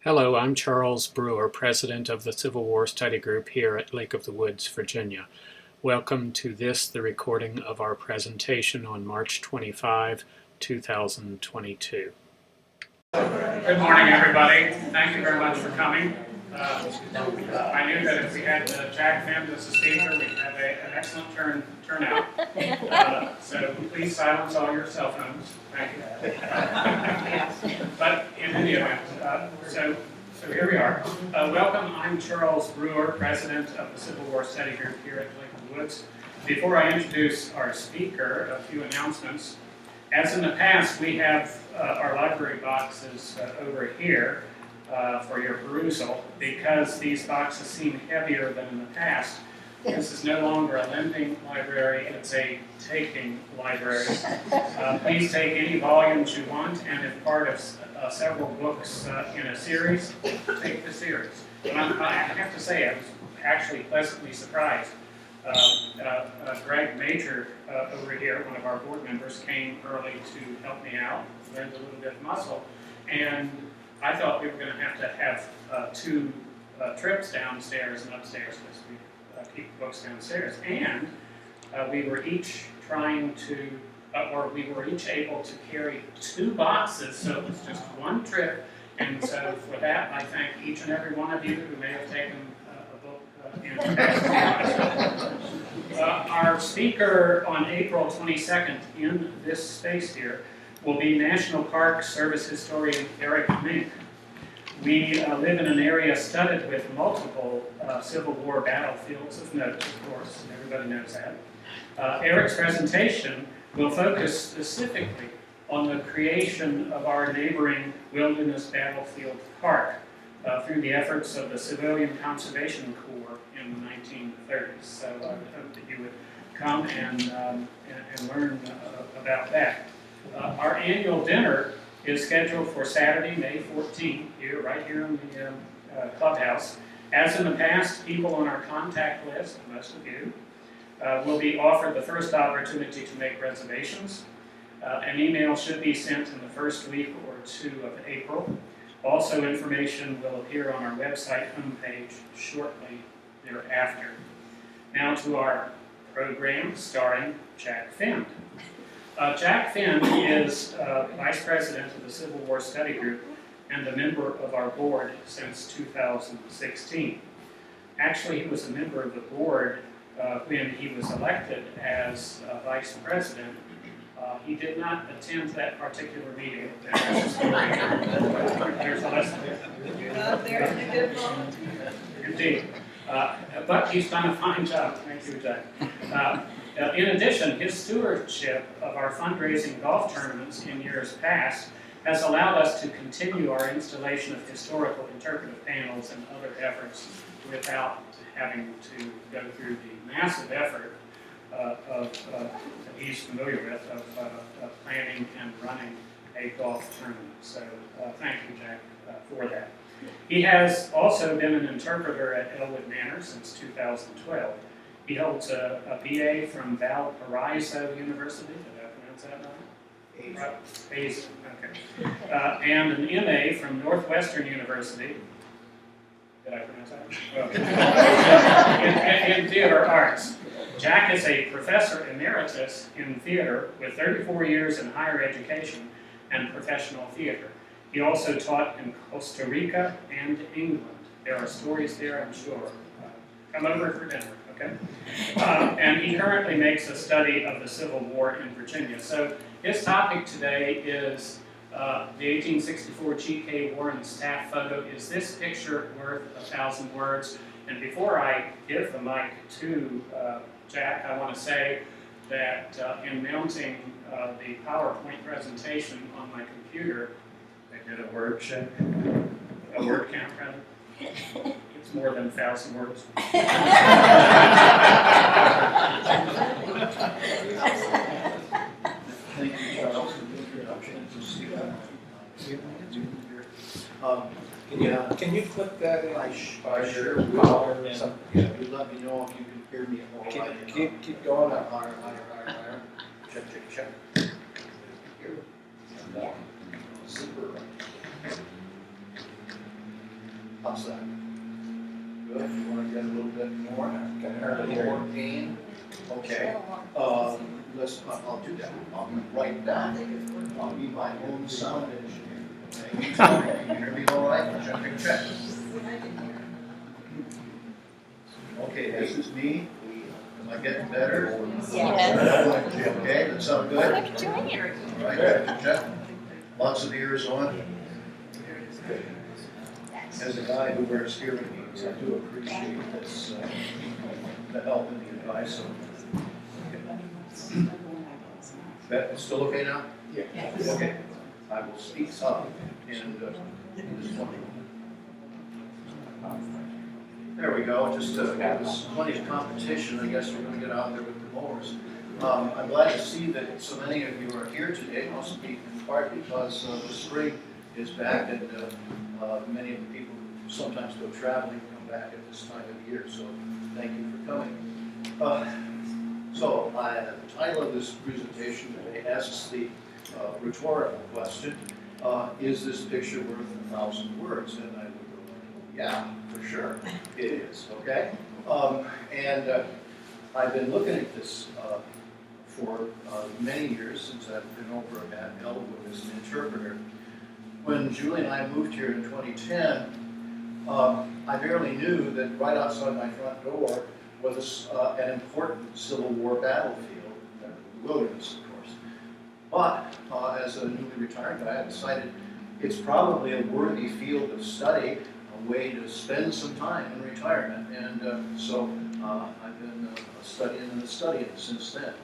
Hello, I'm Charles Brewer, President of the Civil War Study Group here at Lake of the Woods, Virginia. Welcome to the recording of our presentation on March 25, 2022. Good morning, everybody. Thank you very much for coming. I knew that if we had Jack Phend as a speaker, we'd have an excellent turnout. So please silence all your cell phones. Thank you. But in any event, so here we are. Welcome. I'm Charles Brewer, President of the Civil War Study Group here at Lake of the Woods. Before I introduce our speaker, a few announcements. As in the past, we have our library boxes over here for your perusal. Because these boxes seem heavier than in the past, this is no longer a lending library, it's a taking library. Please take any volumes you want, and if part of several books in a series, take the series. And I have to say, I was actually pleasantly surprised. Greg Major over here, one of our board members, came early to help me out, lend a little bit of muscle, and I thought we were going to have two trips downstairs and upstairs because we keep the books downstairs, and we were each trying to, or we were each able to carry two boxes, so it was just one trip, and so for that I thank each and every one of you who may have taken our speaker on April 22nd in this space here will be National Park Service historian Eric Mink. We live in an area studded with multiple Civil War battlefields of note, of course, everybody knows that. Eric's presentation will focus specifically on the creation of our neighboring Wilderness Battlefield Park through the efforts of the Civilian Conservation Corps in the 1930s. So I would hope that you would come and learn about that. Our annual dinner is scheduled for Saturday, May 14th, right here in the clubhouse. As in the past, people on our contact list, most of you, will be offered the first opportunity to make reservations. An email should be sent in the first week or two of April. Also, information will appear on our website homepage shortly thereafter. Now to our program starring Jack Phend. Jack Phend is Vice President of the Civil War Study Group and a member of our board since 2016. Actually, he was a member of the board when he was elected as Vice President. He did not attend that particular meeting. There's a lesson there. Indeed. But he's done a fine job. Thank you, Jack. In addition, his stewardship of our fundraising golf tournaments in years past has allowed us to continue our installation of historical interpretive panels and other efforts without having to go through the massive effort that he's familiar with of planning and running a golf tournament. So thank you, Jack, for that. He has also been an interpreter at Elwood Manor since 2012. He holds a BA from Valparaiso University. Did I pronounce that right? Hazen. Okay. And an MA from Northwestern University. Did I pronounce that right? In theater arts. Jack is a professor emeritus in theater with 34 years in higher education and professional theater. He also taught in Costa Rica and England. There are stories there, I'm sure. Come over for dinner, okay? And he currently makes a study of the Civil War in Virginia. So his topic today is the 1864 G.K. Warren staff photo. Is this picture worth 1,000 words? And before I give the mic to Jack, I want to say that in mounting the PowerPoint presentation on my computer, I did a word check, a word count rather. It's more than 1,000 words. Thank you, Charles, for the introduction. Can you click that in? I sure will. You let me know if you can hear me at all. Keep going. Higher. Check. Here. More. Super. How's that? Good. You want to get a little bit more? Can hardly hear More you. pain? Okay. I'll do that. I'll be right back. I'll be my own sound engineer. Okay, you tell me. Can you hear me all right? Check. Okay, this is me. Am I getting better? Yes. Okay, that sound good? All right, check. Lots of ears on. As a guy who wears hearing aids, I do appreciate this, the help and the advice. That is still okay now? Yeah. Okay. I will speak up and this one. There we go. Just there's plenty of competition. I guess we're going to get out there with the mowers. I'm glad to see that so many of you are here today. Must be in part because the spring is back, and many of the people who sometimes go traveling come back at this time of year. So thank you for coming. The title of this presentation today asks the rhetorical question: is this picture worth 1,000 words? And I would go, yeah, for sure, it is. Okay, I've been looking at this for many years since I've been over at Elwood as an interpreter. When Julie and I moved here in 2010, I barely knew that right outside my front door was an important Civil War battlefield, the wilderness, of course. But as a newly retired guy, I decided it's probably a worthy field of study, a way to spend some time in retirement, and so I've been studying since then.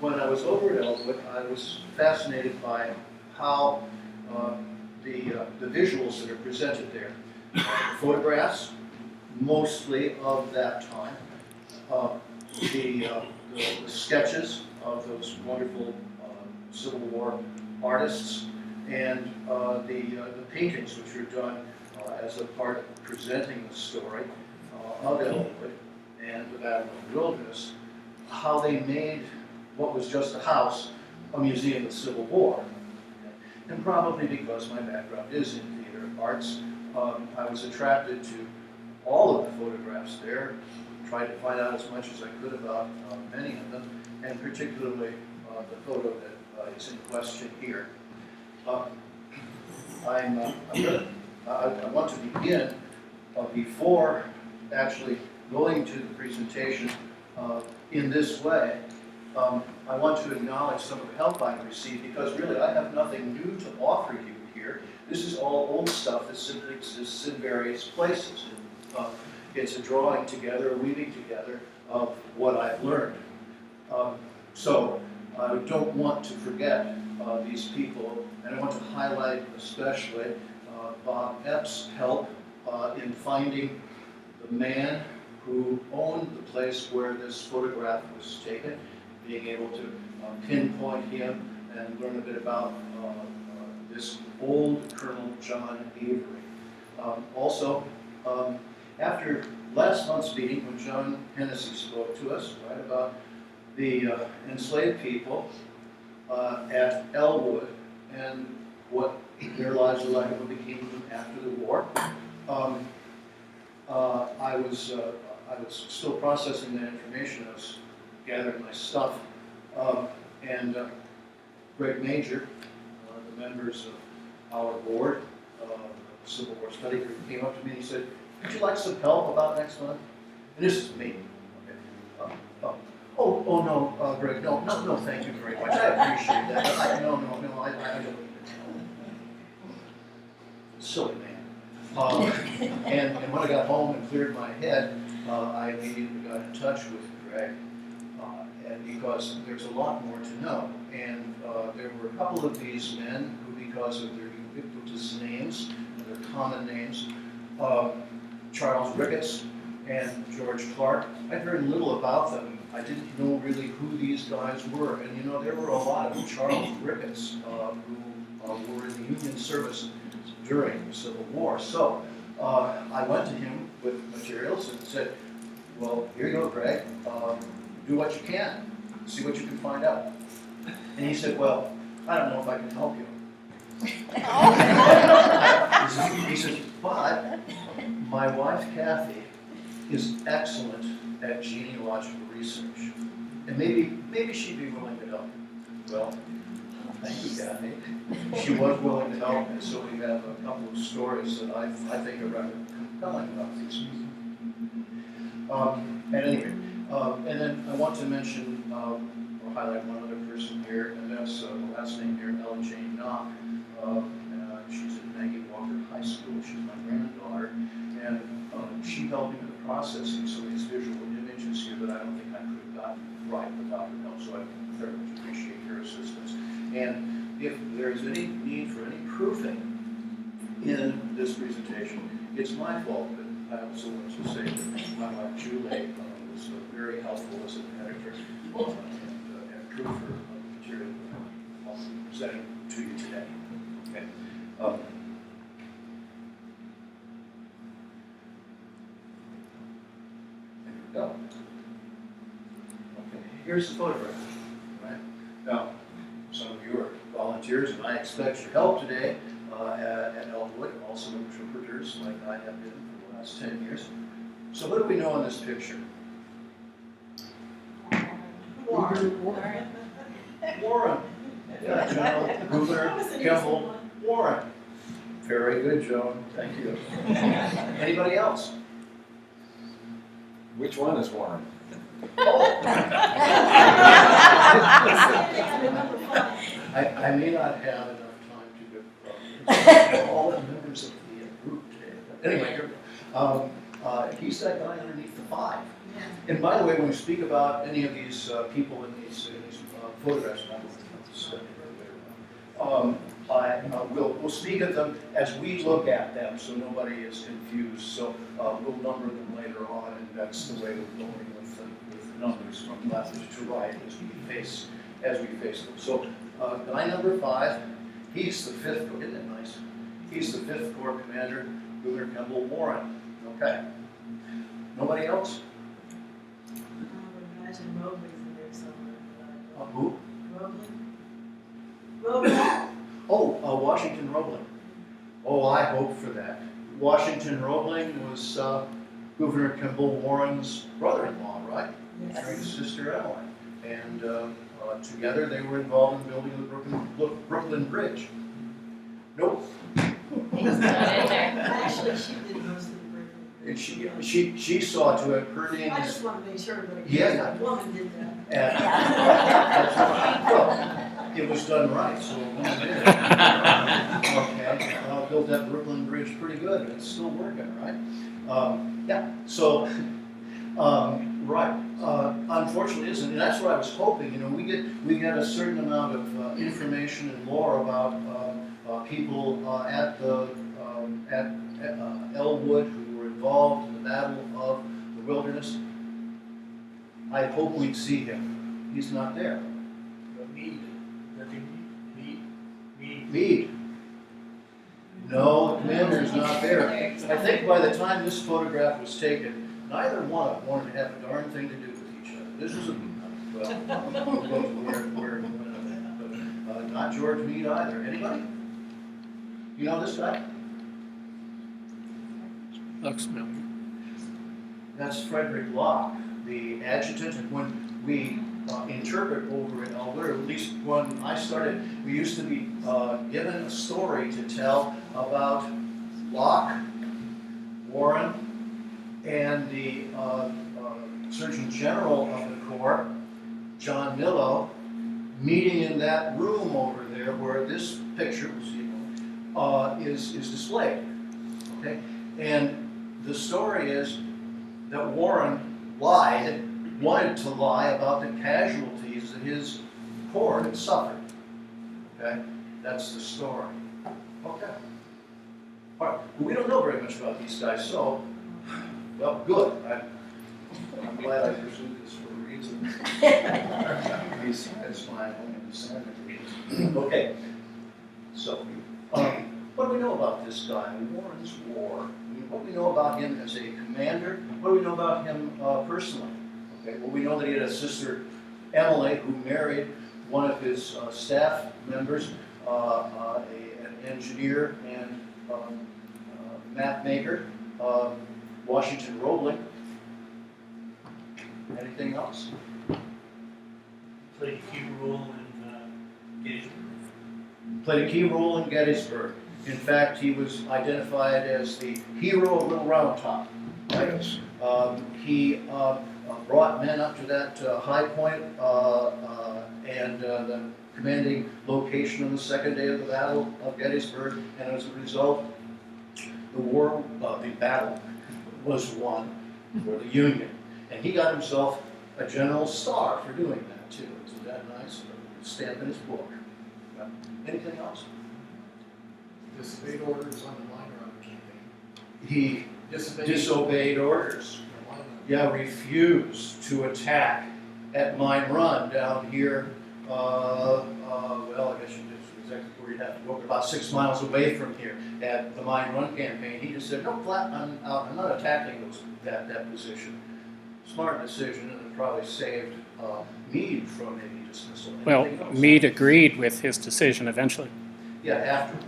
When I was over at Elwood, I was fascinated by how the visuals that are presented there, photographs, mostly of that time, the sketches of those wonderful Civil War artists, and the paintings which were done as a part of presenting the story of Elwood and the Battle of the Wilderness, how they made what was just a house a museum of the Civil War. And probably because my background is in theater arts, I was attracted to all of the photographs there, tried to find out as much as I could about many of them, and particularly the photo that is in question here. I want to begin before actually going to the presentation in this way. I want to acknowledge some of the help I've received, because really I have nothing new to offer you here. This is all old stuff that simply exists in various places. It's a drawing together, a weaving together of what I've learned. So I don't want to forget these people, and I want to highlight especially Bob Epps' help in finding the man who owned the place where this photograph was taken, being able to pinpoint him and learn a bit about this old Colonel John Avery. Also, after last month's meeting, when John Hennessy spoke to us about the enslaved people at Elwood and what their lives were like and what became of them after the war, I was still processing that information. I was gathering my stuff, and Greg Major, the members of our board, the Civil War Study Group, came up to me and he said, "Would you like some help about next month?" And this is me. Okay. Oh no, Greg, no, thank you very much. I appreciate that. No, I don't. Silly man. And when I got home and cleared my head, I immediately got in touch with Greg, and because there's a lot more to know. And there were a couple of these men who, because of their ubiquitous names, their common names, Charles Ricketts and George Clark, I had very little about them. I didn't know really who these guys were. And there were a lot of Charles Ricketts who were in the Union service during the Civil War. So I went to him with materials and said, "Well, here you go, Greg. Do what you can. See what you can find out." And he said, "Well, I don't know if I can help you." says, but my wife Kathy is excellent at genealogical research, and maybe she'd be willing to help. Well, thank you, Kathy. She was willing to help, and so we have a couple of stories that I think are rather compelling about these people. At any rate, and then I want to mention or highlight one other person here, and that's the last name here, Ella Jane Knock. She's at Maggie Walker High School. She's my granddaughter, and she helped me with processing some of these visual images here that I don't think I could have gotten right without her help. So I very much appreciate your assistance. And if there's any need for any proofing in this presentation, it's my fault. But I also want to say that my wife Julie was very helpful as an editor and proofer of the material that I'm presenting to you today. Okay. There we go. Okay, here's the photograph. Right? Now, some of you are volunteers, and I expect your help today at Elmwood, also interpreters like I have been for the last 10 years. So what do we know in this picture? Warren. Warren. Yeah, General Gouvernor Kimball Warren. Very good, Joan. Thank you. Anybody else? Which one is Warren? Oh. I may not have enough time to go all the members of the group today. But anyway, he's that guy underneath the 5. And by the way, when we speak about any of these people in these photographs, we'll speak of them as we look at them, so nobody is confused. So we'll number them later on, and that's the way we're going with numbers from left to right as we face them. So guy number 5, he's the 5th Corps. Isn't that nice? He's the 5th Corps Commander, Gouverneur Kimball Warren. Okay. Nobody else? I would imagine Robley's in there somewhere. Who? Robley? Oh, Washington Roebling. Oh, I hope for that. Washington Roebling was Gouverneur Kimball Warren's brother-in-law, right? Married his sister Emily. And together they were involved in building the Brooklyn Bridge. Nope. Actually, she did most of the work. And she saw to it, her name I is... just want to make sure that a woman did that. Well, it was done right, so a woman did it. Okay, built that Brooklyn Bridge pretty good, and it's still working, right? Yeah, so, right. Unfortunately, isn't, and that's what I was hoping. You know, we get a certain amount of information and lore about people at Elwood who were involved in the Battle of the Wilderness. I hope we'd see him. He's not there. Meade. No, the commander's not there. I think by the time this photograph was taken, neither one of them wanted to have a darn thing to do with each other. This was we'll go to where but not George Meade either. Anybody? You know this guy? Looks familiar. That's Frederick Locke, the adjutant, and when we interpret over in Elwood, or at least when I started, we used to be given a story to tell about Locke, Warren, and the Surgeon General of the Corps, John Millo, meeting in that room over there where this picture is displayed. Okay, and the story is that Warren wanted to lie about the casualties that his corps had suffered. Okay, that's the story. Okay. All right. Well, we don't know very much about these guys, so well, good. I'm glad I pursued this for a reason. That's why I only decided to. Okay. So, what do we know about this guy, Warren's War? What do we know about him as a commander? What do we know about him personally? Okay, well, we know that he had a sister, Emily, who married one of his staff members, an engineer, and map maker, Washington Roebling. Anything else? Played a key role in Gettysburg. Played a key role in Gettysburg. In fact, he was identified as the hero of Little Round Top. Right? He brought men up to that high point and the commanding location on the second day of the Battle of Gettysburg, and as a result, the battle was won for the Union. And he got himself a General's Star for doing that too. Isn't that nice? A stamp in his book. Anything else? Disobeyed orders on the mine run campaign. He disobeyed orders. Yeah, refused to attack at Mine Run down here. Well, I guess that's exactly where you'd have to go, about 6 miles away from here at the Mine Run campaign. He just said, no, flat, I'm not attacking that position. Smart decision, and it probably saved Meade from any dismissal. Well, Anything else? Meade agreed with his decision eventually. Yeah, afterward.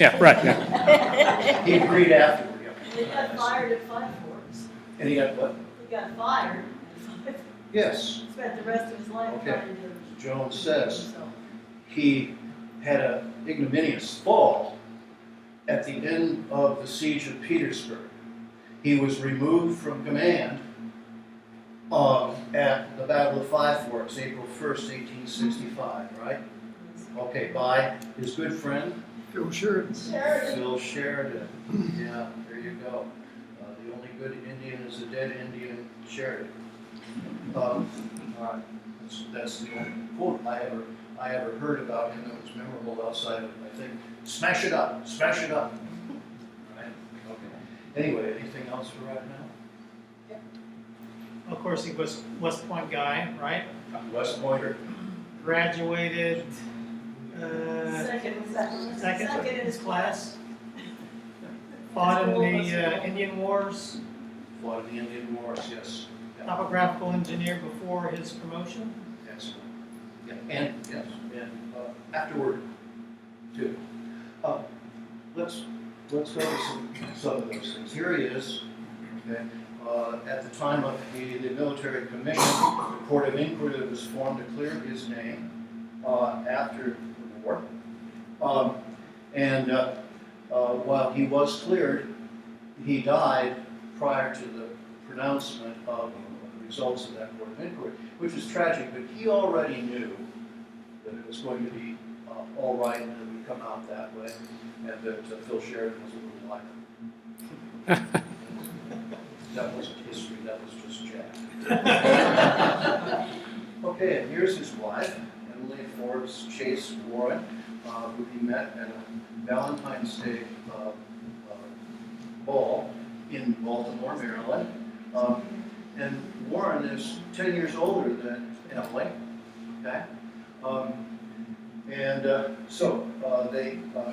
Yeah, right, yeah. He agreed afterward, yeah. He got fired at Five Forks. And he got what? He got fired at Five Forks. Yes, Spent the rest of his life Okay. trying to. Jones says. himself. He had an ignominious fall at the end of the siege of Petersburg. He was removed from command at the Battle of Five Forks, April 1st, 1865, right? Okay, by his good friend, Phil Sheridan. Sheridan. Phil Sheridan. Yeah, there you go. The only good Indian is a dead Indian, Sheridan. All right, that's the only quote I ever heard about him that was memorable outside of, I think, smash it up, smash it up. Right? Okay. Anyway, anything else for right now? Of course, he was West Point guy, right? West Pointer. Graduated Second in his class. Fought in the Indian Wars. Fought in the Indian Wars, yes. Yeah. Topographical engineer before his promotion. Yes. Yeah. And yes, and afterward too. Let's go to some of those things. Here he is. Okay. At the time of the military commission, the court of inquiry that was formed to clear his name after the war. While he was cleared, he died prior to the pronouncement of the results of that court of inquiry, which is tragic, but he already knew that it was going to be all right and it would come out that way, and that Phil Sheridan was a little lighter. That wasn't history, that was just Jack. Okay, and here's his wife, Emily Forbes Chase Warren, who he met at a Valentine's Day ball in Baltimore, Maryland. And Warren is 10 years older than Emily, okay?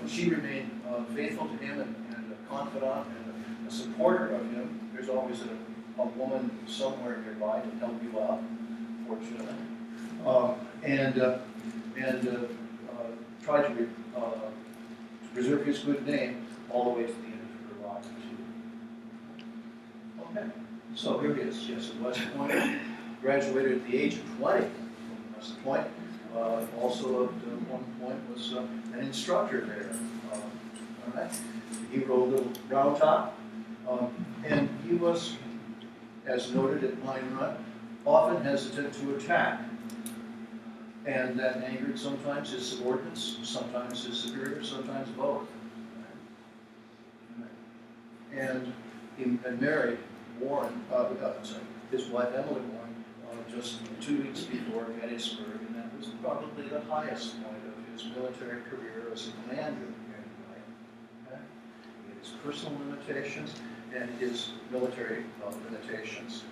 She remained faithful to him and a confidant and a supporter of him. There's always a woman somewhere nearby to help you out, fortunately. Tried to preserve his good name all the way to the end of her life, too. Okay, so here he is. Yes, at West Point, graduated at the age of 20 from West Point. Also at one point was an instructor there. All right, he rode Little Round Top. And he was, as noted at Mine Run, often hesitant to attack. And that angered sometimes his subordinates, sometimes his superiors, sometimes both. And he had married Warren, his wife Emily Warren, just 2 weeks before Gettysburg, and that was probably the highest point of his military career as a commander. Okay? He had his personal limitations and his military limitations.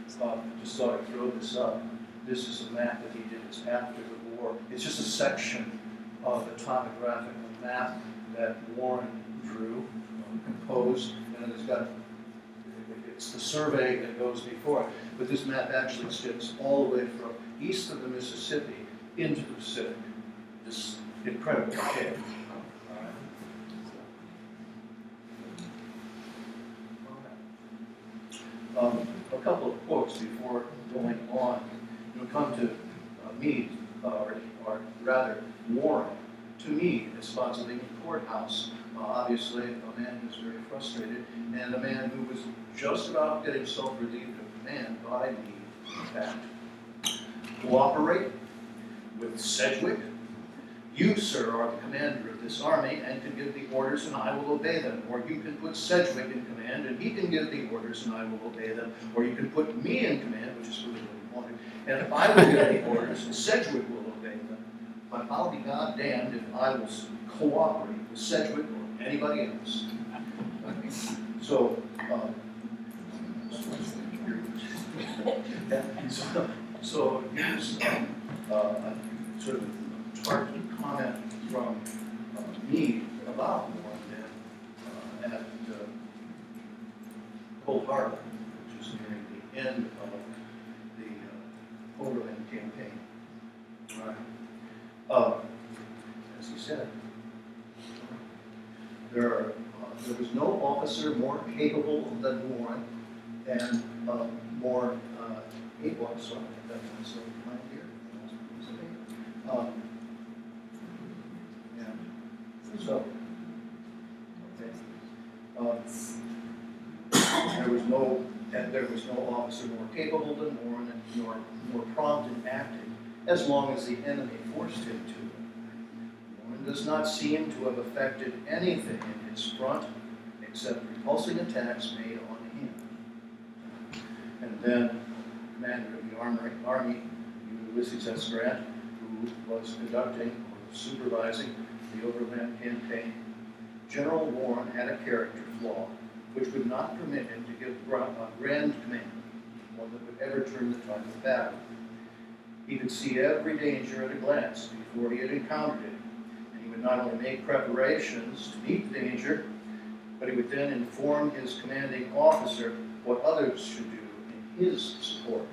Just thought I'd throw this up. This is a map that he did after the war. It's just a section of the topographical map that Warren drew, composed, and it's the survey that goes before it. But this map actually extends all the way from east of the Mississippi into the Pacific. This incredible detail. couple of quotes before going on. Come to Meade, or rather Warren, to Meade at Spotsylvania Courthouse. Obviously, a man who was very frustrated, and a man who was just about getting self-relieved of command by Meade. In fact, cooperate with Sedgwick. You, sir, are the commander of this army and can give the orders and I will obey them. Or you can put Sedgwick in command and he can give the orders and I will obey them. Or you can put me in command, which is really what he wanted, and I will give the orders and Sedgwick will obey them. But I'll be goddamned if I will cooperate with Sedgwick or anybody else. So, so here's sort of targeted comment from me about Warren then at Cold Harbor, which is nearing the end of the overland campaign. All right. As he said, there was no officer more capable than Warren and more able. So that was right here. So, okay. There was no officer more capable than Warren, nor more prompt in acting, as long as the enemy forced him to. Warren does not seem to have effected anything in his front, except repulsing attacks made on him. And then, commander of the army, Ulysses S. Grant, who was conducting or supervising the overland campaign, General Warren had a character flaw which would not permit him to give grand command, one that would ever turn the tide of battle. He could see every danger at a glance before he had encountered it, and he would not only make preparations to meet the danger, but he would then inform his commanding officer what others should do in his support.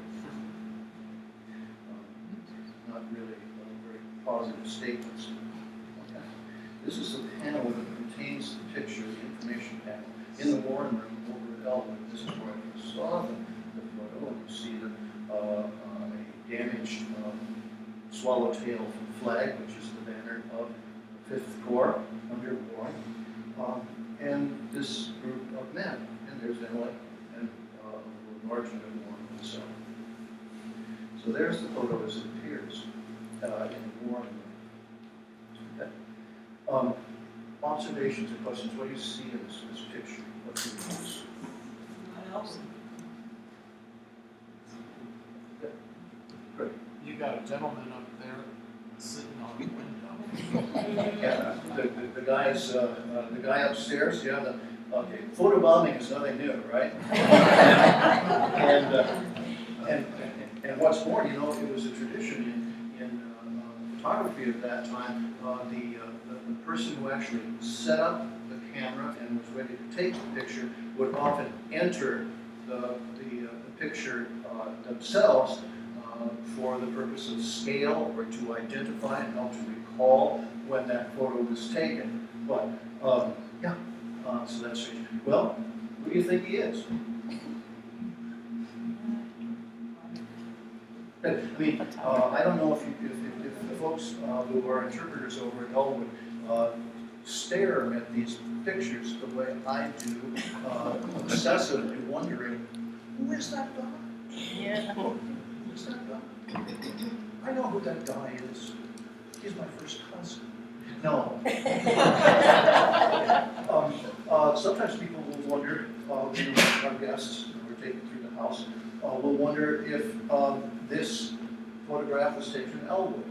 Not really very positive statements. Okay. This is the panel that contains the picture, the information panel, in the Warren room over at Elwood. This is where I saw the photo, and you see a damaged swallowtail flag, which is the banner of the 5th Corps under Warren, and this group of men. And there's Emily and a margin of Warren himself. So there's the photo as it appears in the Warren room. Okay. Observations and questions. What do you see in this picture? What do you notice? What else? Great. You got a gentleman up there sitting on the window. Yeah, the guy upstairs. Yeah, okay. Photobombing is nothing new, right? and what's more, you know, it was a tradition in photography of that time. The person who actually set up the camera and was ready to take the picture would often enter the picture themselves for the purpose of scale or to identify and help to recall when that photo was taken. But yeah, so that's strange. Well, who do you think he is? I mean, I don't know if the folks who are interpreters over at Elwood stare at these pictures the way I do, obsessively wondering, who is that guy? Yeah. Who is that guy? I know who that guy is. He's my first cousin. No. Sometimes people will wonder, our guests who are taken through the house, will wonder if this photograph was taken in Elwood.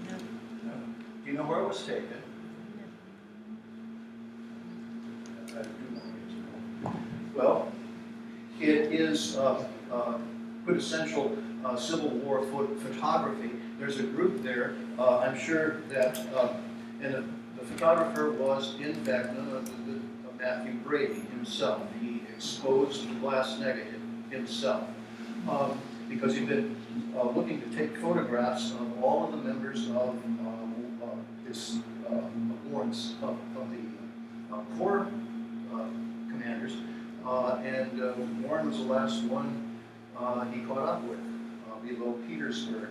No. Do you know where it was taken? I do know. Well, it is quintessential Civil War photography. There's a group there. I'm sure that, and the photographer was, in fact, none other than Mathew Brady himself. He exposed the glass negative himself because he'd been looking to take photographs of all of the members of this Warren's of the Corps commanders and Warren was the last one he caught up with below Petersburg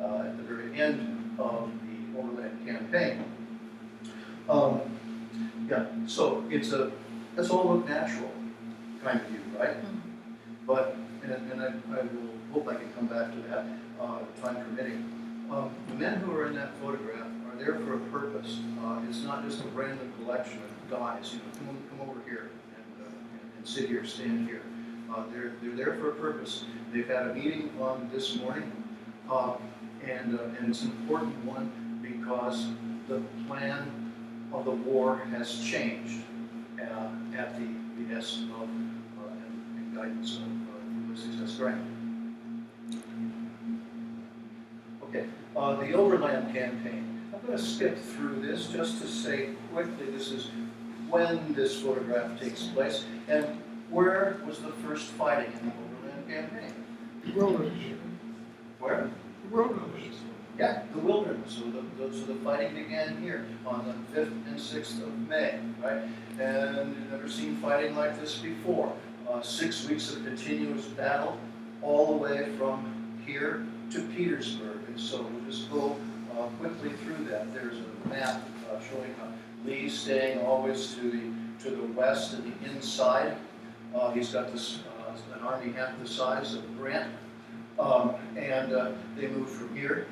at the very end of the overland campaign. Yeah, so that's all look natural kind of view, right? But, and I will hope I can come back to that, time permitting. The men who are in that photograph are there for a purpose. It's not just a random collection of guys, come over here and sit here, stand here. They're there for a purpose. They've had a meeting on this morning, and it's an important one because the plan of the war has changed at the behest of and guidance of Ulysses S. Grant. Okay, the overland campaign. I'm going to skip through this just to say quickly this is when this photograph takes place and where was the first fighting in the overland campaign? Wilderness. Where? Wilderness. Yeah, the wilderness. So the fighting began here on the 5th and 6th of May, right? And you've never seen fighting like this before. 6 weeks of continuous battle, all the way from here to Petersburg. And so we'll just go quickly through that. There's a map showing Lee staying always to the west and the inside. He's got this an army half the size of Grant, and they moved from here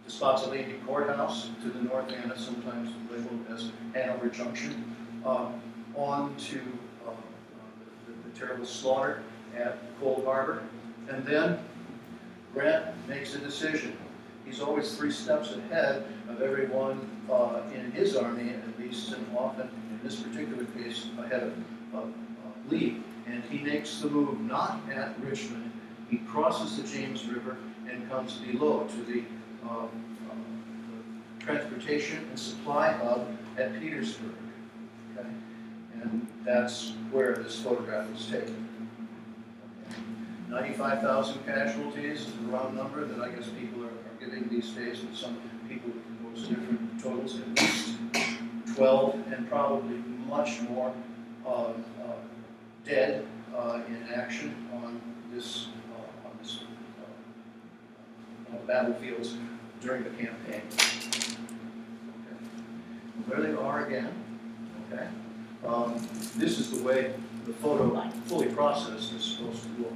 to Spotsylvania Courthouse to the north end, sometimes labeled as Hanover Junction, on to the terrible slaughter at Cold Harbor. And then Grant makes a decision. He's always 3 steps ahead of everyone in his army, at least, and often, in this particular case, ahead of Lee. And he makes the move not at Richmond. He crosses the James River and comes below to the transportation and supply hub at Petersburg. Okay? And that's where this photograph was taken. 95,000 casualties is a round number that I guess people are giving these days, but some people propose different totals, at least 12, and probably much more dead in action on this battlefields during the campaign. Okay. There they are again. Okay. This is the way the photo fully processed is supposed to look.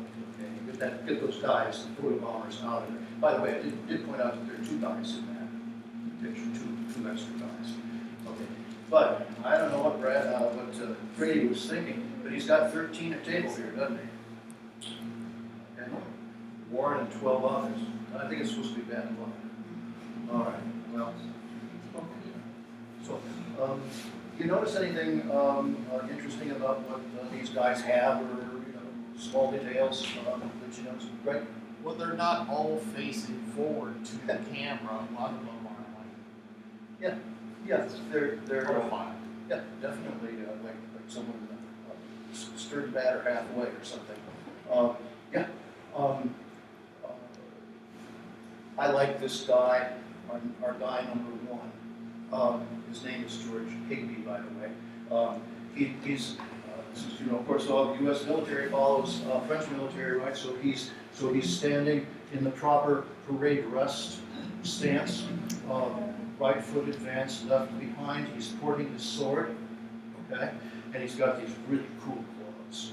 Okay. Get those guys, the photo bombers, out of there. By the way, I did point out that there are 2 guys in that picture, two extra guys. Okay. But I don't know what Brady was thinking, but he's got 13 at table here, doesn't he? Okay. Warren and 12 others. I think it's supposed to be bad luck. All right. Well. So, you notice anything interesting about what these guys have, or small details that you notice? Right? Well, they're not all facing forward to the camera. A lot of them are like. Yeah, they're profile. yeah, definitely like someone stirred batter halfway or something. I like this guy, our guy number 1. His name is George Higby, by the way. He's of course, all U.S. military follows French military, right? So he's standing in the proper parade rest stance, right foot advanced, left behind. He's porting his sword, okay, and he's got these really cool clothes.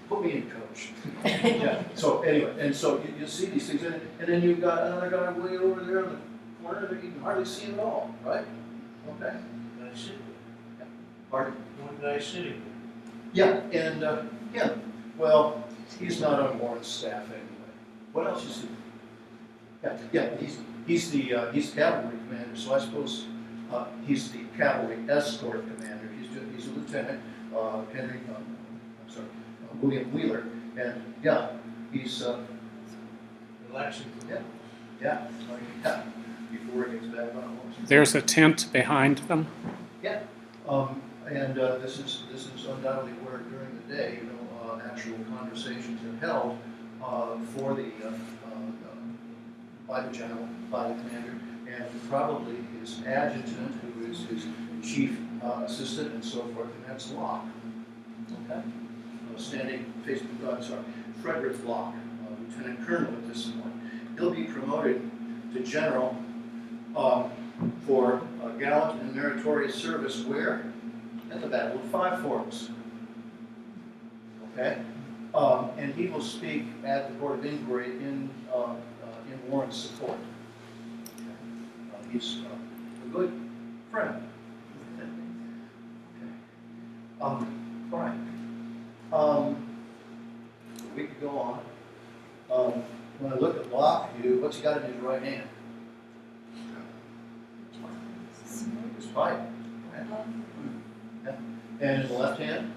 Put me in, coach. Yeah. So anyway, and so you see these things, and then you've got another guy way over there in the corner that you can hardly see at all, right? Okay. Pardon? One guy sitting Yeah, and well, he's not on Warren's staff anyway. What else you see? He's cavalry commander, so I suppose he's the cavalry escort commander. He's a lieutenant, William Wheeler, and he's election. Yeah, before he gets back on a horse. There's a tent behind them. Yeah, and this is undoubtedly where during the day, actual conversations are held for the by the general, by the commander, and probably his adjutant, who is his chief assistant and so forth, and that's Locke. Okay? Standing facing, Frederick Locke, lieutenant colonel at this point. He'll be promoted to general for gallant and meritorious service where? At the Battle of Five Forks. Okay? And he will speak at the Board of Inquiry in Warren's support. Okay. He's a good friend. Okay. All right. We could go on. When I look at Locke, what's he got in his right hand? His pipe. Right? Yeah. And in the left hand?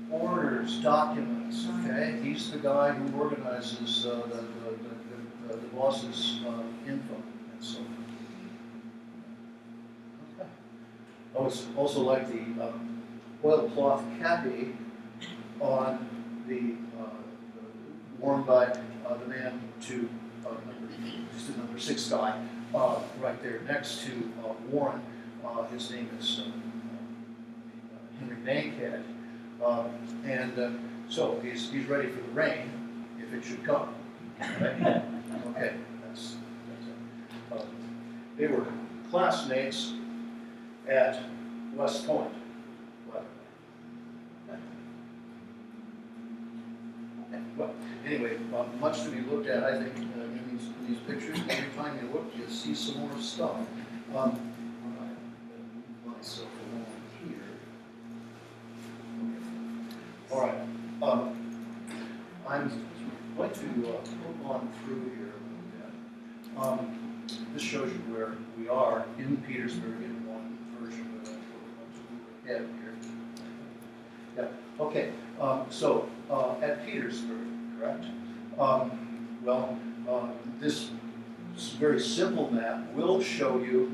Orders, documents, okay? He's the guy who organizes the boss's info and so on. Okay. Oh, it's also like the oilcloth cappy on the worn by the man to number 6 guy right there next to Warren. His name is Henry Bankhead. So he's ready for the rain if it should come. Right? Okay, that's it. They were classmates at West Point. Well, anyway, much to be looked at, I think, in these pictures. Every time you look, you see some more stuff. All right, move myself along here. All right, I'm going to move on through here a little bit. This shows you where we are in Petersburg in one version, but I'm going to move ahead here. Yeah. Okay. So at Petersburg, correct? This very simple map will show you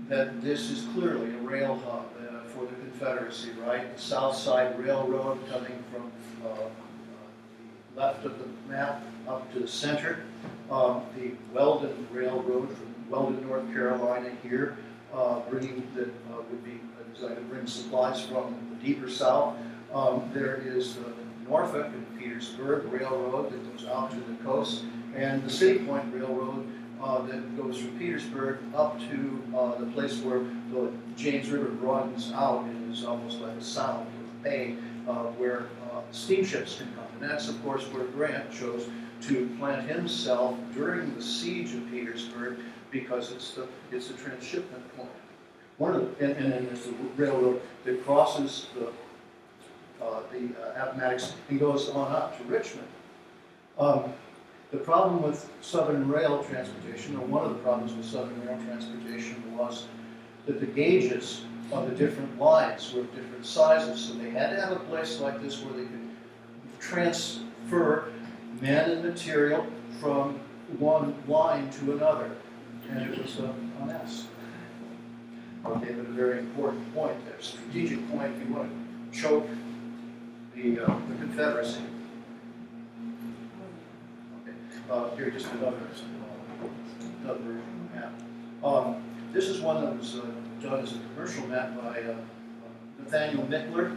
that this is clearly a rail hub for the Confederacy, right? The South Side Railroad coming from the left of the map up to the center. The Weldon Railroad from Weldon, North Carolina here, bringing that would be designed to bring supplies from the deeper south. There is the Norfolk and Petersburg Railroad that goes out to the coast, and the City Point Railroad that goes from Petersburg up to the place where the James River broadens out and is almost like a sound, a bay, where steamships can come. And that's, of course, where Grant chose to plant himself during the siege of Petersburg, because it's the transshipment point. And then there's the railroad that crosses the Appomattox and goes on up to Richmond. The problem with Southern rail transportation, or one of the problems with Southern rail transportation, was that the gauges on the different lines were of different sizes, so they had to have a place like this where they could transfer men and material from one line to another, and it was a mess. Okay, but a very important point there, strategic point. If you want to choke the Confederacy. Okay. Here, just another map. This is one that was done as a commercial map by Nathaniel Mickler.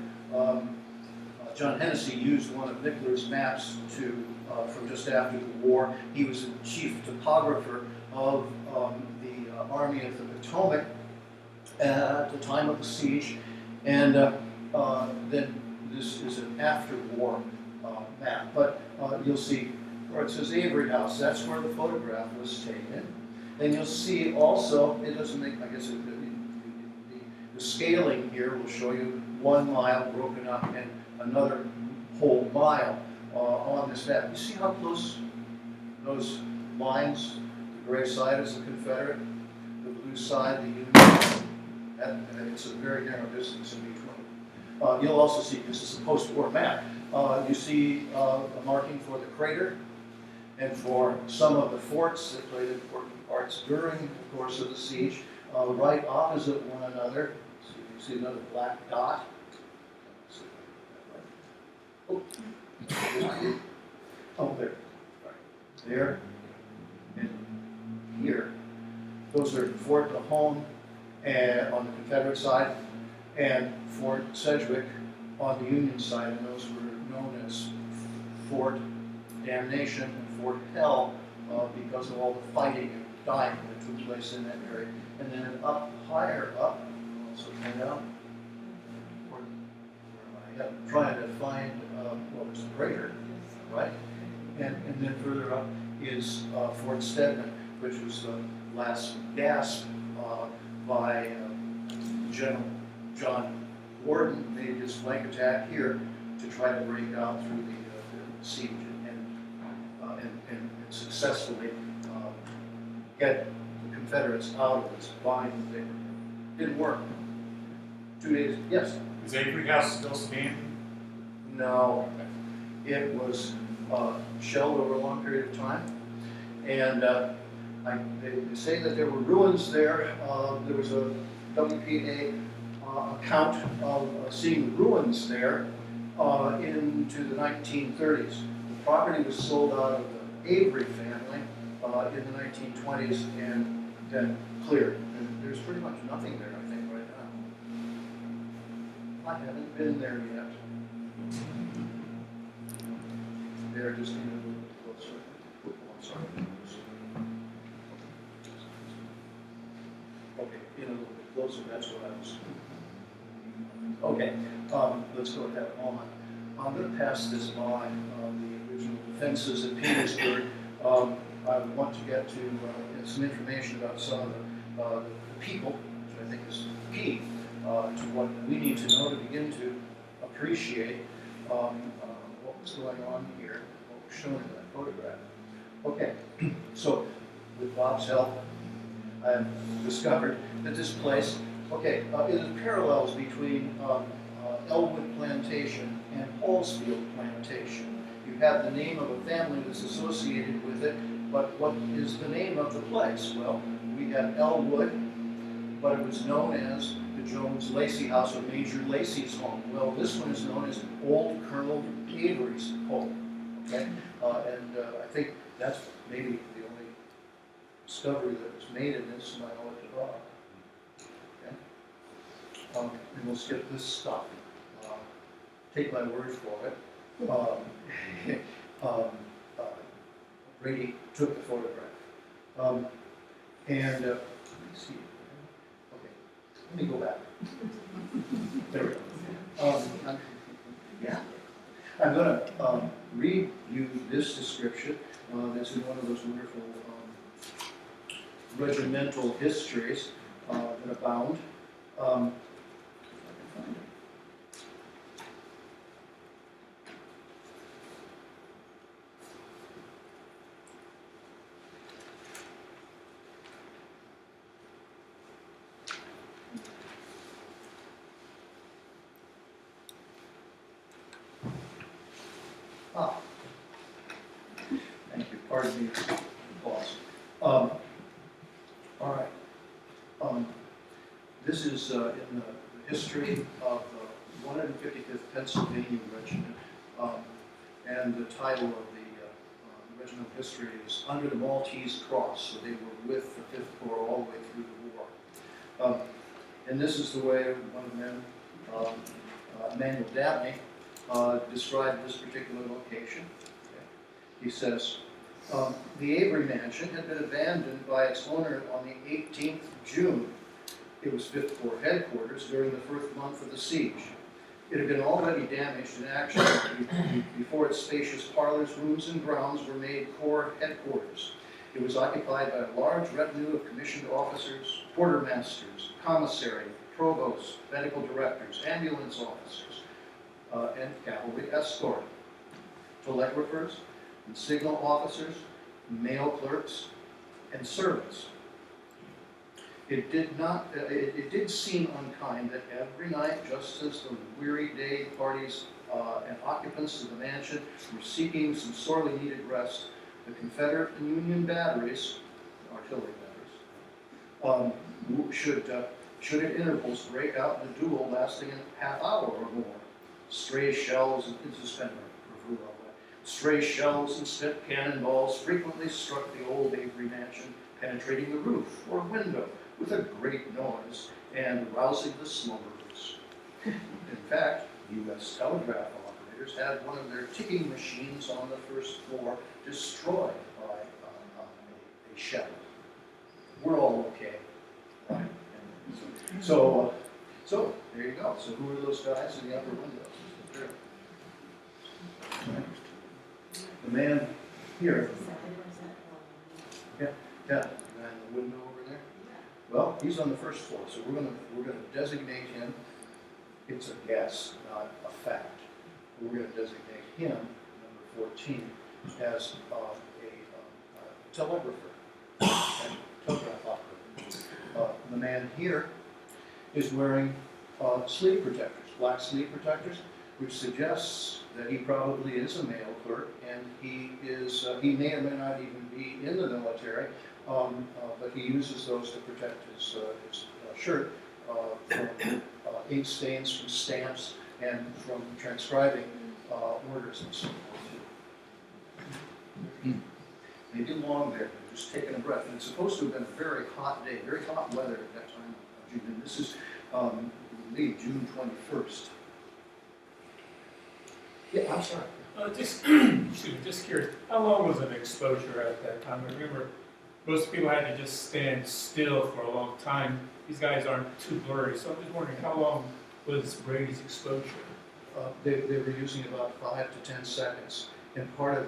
John Hennessy used one of Mickler's maps from just after the war. He was the chief topographer of the Army of the Potomac at the time of the siege, and then this is an after-war map. But you'll see where it says Avery House. That's where the photograph was taken. And you'll see also, it doesn't make, I guess, the scaling here will show you 1 mile broken up and another whole mile on this map. You see how close those lines, the gray side is the Confederate, the blue side, the Union. And it's a very narrow distance in between. You'll also see, this is a post-war map, you see a marking for the crater and for some of the forts that played important parts during the course of the siege, right opposite one another. So you see another black dot. Oh, there. there and here. Those are Fort Mahone and on the Confederate side, and Fort Sedgwick on the Union side, and those were known as Fort Damnation and Fort Hell because of all the fighting and dying that took place in that area. And then up higher up, also point out, where I am trying to find what was greater, right? And then further up is Fort Stedman, which was the last gasp by General John Gordon made his flank attack here to try to break out through the siege and successfully get the Confederates out of this bind that they were in. Didn't work. 2 days, yes? Is Avery House still standing? No. It was shelled over a long period of time. And they say that there were ruins there. There was a WPA account of seeing ruins there into the 1930s. The property was sold out of the Avery family in the 1920s and then cleared. And there's pretty much nothing there, I think, right now. I haven't been there yet. They're just in a little bit closer. Oh, I'm sorry. Okay, in a little bit closer, that's what I was. Okay, let's go ahead on. I'm going to pass this by the original defenses at Petersburg. I want to get to some information about some of the people, which I think is key to what we need to know to begin to appreciate what was going on here, what was shown in that photograph. Okay, so with Bob's help, I have discovered that this place, okay, it is parallels between Elwood Plantation and Hallsfield Plantation. You have the name of a family that's associated with it, but what is the name of the place? Well, we have Elwood, but it was known as the Jones Lacey House or Major Lacey's home. Well, this one is known as Old Colonel Avery's home. Okay, and I think that's maybe the only discovery that was made in this, and I owe it to Bob. Okay, and we'll skip this stuff. Take my word for it. Brady took the photograph. And let me see. Okay, let me go back. There we go. Yeah. I'm going to read you this description that's in one of those wonderful regimental histories that abound. Thank you. Pardon me. Pause. All right. This is in the history of the 155th Pennsylvania Regiment, and the title of the regimental history is Under the Maltese Cross. So they were with the 5th Corps all the way through the war. And this is the way one of the men, Manuel Dabney, described this particular location. Okay. He says, the Avery Mansion had been abandoned by its owner on the 18th of June. It was 5th Corps headquarters during the first month of the siege. It had been already damaged in action before its spacious parlors, rooms, and grounds were made Corps headquarters. It was occupied by a large retinue of commissioned officers, quartermasters, commissary, provosts, medical directors, ambulance officers, and cavalry escort, telegraphers, and signal officers, mail clerks, and servants. It did seem unkind that every night, just as the weary day parties and occupants of the mansion were seeking some sorely needed rest, the Confederate and Union batteries, artillery batteries, should at intervals break out in a duel lasting a half hour or more. Stray shells and suspended Stray shells and spent cannonballs frequently struck the old Avery mansion, penetrating the roof or window with a great noise and rousing the slumberers. In fact, U.S. telegraph operators had one of their ticking machines on the first floor destroyed by a shell. We're all okay, right? So there you go. So who are those guys in the upper windows? Right. The man here, yeah, the man in the window over there. Well, he's on the first floor, so we're gonna designate him. It's a guess, not a fact. We're gonna designate him, number 14, as a telegrapher, and telegraph operator. The man here is wearing sleeve protectors, black sleeve protectors, which suggests that he probably is a mail clerk, and he may or may not even be in the military, but he uses those to protect his shirt from ink stains, from stamps, and from transcribing orders and so forth too. Maybe long there, just taking a breath. And it's supposed to have been a very hot day, very hot weather at that time of June. And this is, I believe, June 21st. Yeah, I'm sorry. Just curious, how long was an exposure at that time? I remember most people had to just stand still for a long time. These guys aren't too blurry, so I'm just wondering how long was Brady's exposure? They were using about 5 to 10 seconds. And part of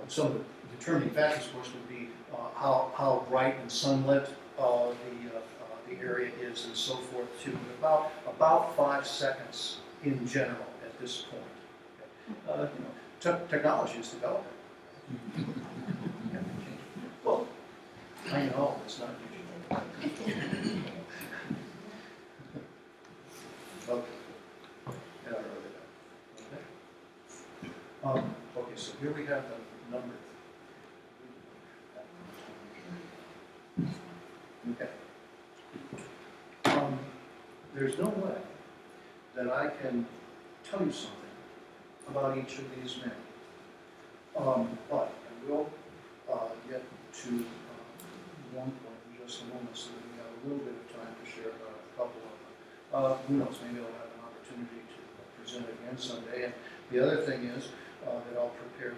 some of the determining factors, of course, would be how bright and sunlit the area is and so forth too. But about 5 seconds in general at this point. Technology is developing. Well, I know it's not usual. Okay. Yeah, I wrote it down. Okay. Okay, so here we have the number. Okay. There's no way that I can tell you something about each of these men. But I will get to one point in just a moment so that we have a little bit of time to share about a couple of them. Who knows, maybe I'll have an opportunity to present again someday. And the other thing is that I'll prepare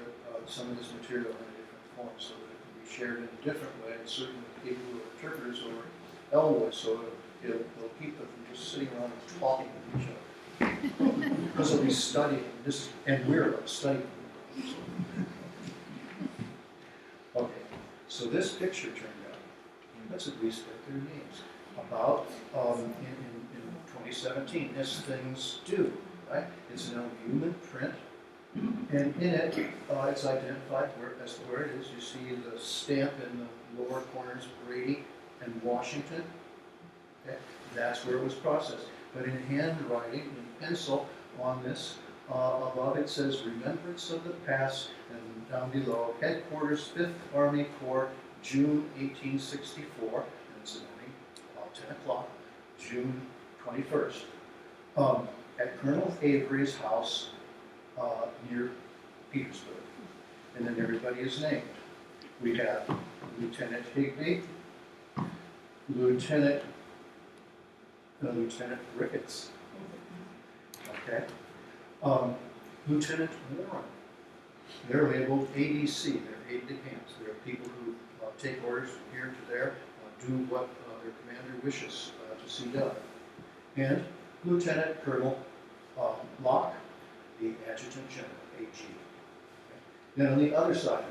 some of this material in a different form so that it can be shared in a different way, and certainly people who are interpreters over Elwood, so it'll keep them from just sitting around and talking with each other. Because they'll be studying this, and we're studying. Okay, so this picture turned out, let's at least get their names, about in 2017, as things do, right? It's an albumin print, and in it, it's identified as to where it is. You see the stamp in the lower corners, Brady and Washington. Okay, that's where it was processed. But in handwriting, in pencil, on this, above it says Remembrance of the Past, and down below, Headquarters, 5th Army Corps, June 1864, and it's the morning, about 10 o'clock, June 21st, at Colonel Avery's house near Petersburg. And then everybody is named. We have Lieutenant Higbee, Lieutenant Ricketts, okay? Lieutenant Warren, they're labeled ADC, they're aide-de-camps. They're people who take orders from here to there, do what their commander wishes to see done. And Lieutenant Colonel Locke, the Adjutant General, AG. Okay. Then on the other side,